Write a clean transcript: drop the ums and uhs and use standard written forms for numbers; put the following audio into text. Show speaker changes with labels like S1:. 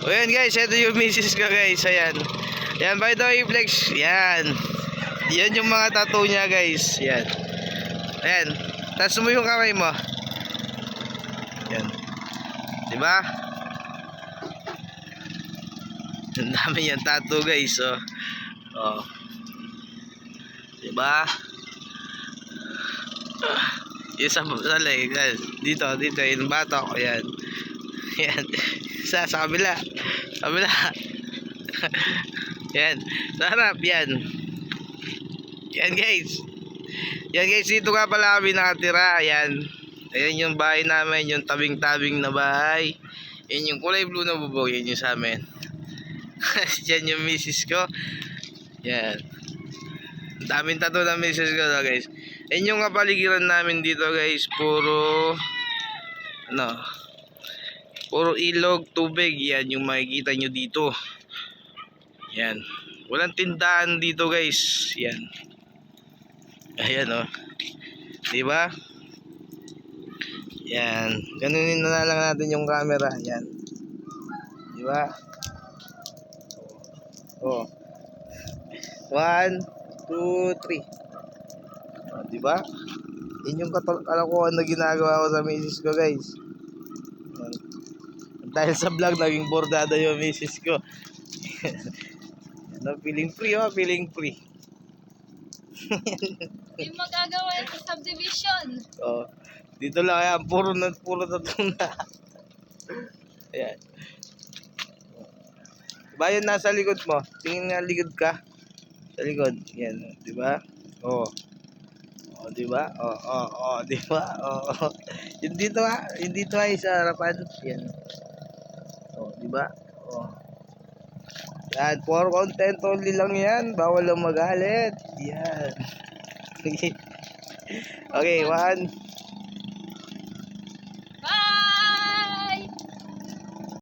S1: O yan guys, ito yung misis ko guys. Ayan. Yan, by the way, flex. Yan. Yan yung mga tattoo niya guys. Yan. Ayan. Taas mo yung kamay mo. Yan. Diba? Ang dami yan tattoo guys. Oh. Oh. Diba? Yung sa leg. Dito, yung batok. Ayan. Yan. Sa kabila. Kabila. Yan. Sa harap. Yan. Yan guys. Yan guys. Dito nga pala kami nakatira. Ayan. Ayan yung bahay namin. Yung tabing-tabing na bahay. Yan yung kulay blue na bubong. Yan yung sa amin. Yan yung misis ko. Yan. Daming tattoo na misis ko guys. Yan yung kapaligiran namin dito guys. Puro puro ilog, tubig. Yan yung makikita nyo dito. Yan. Walang tindahan dito guys. Yan. Ayan o. Diba? Yan. Ganunin na lang natin yung camera. Yan. Diba? Oh. 1, 2, 3. Oh, diba? Yun yung kalokohan na ginagawa ko sa misis ko guys. Yan. Dahil sa vlog, naging bordada yung misis ko. Feeling free, oh, feeling free.
S2: Yung magagawa sa subdivision.
S1: Oh, dito lang yan, puro na tuna. Ayan. Diba yun nasa likod mo? Tingin nga likod ka. Sa likod. Yan, di ba? Oh. Oh, di ba? Oh, di ba? Oh. Yung dito ay sa harapan. Yan. Oh, di ba? Oh. Yan, for content only lang yan. Bawal lang magalit. Yan. Okay, 1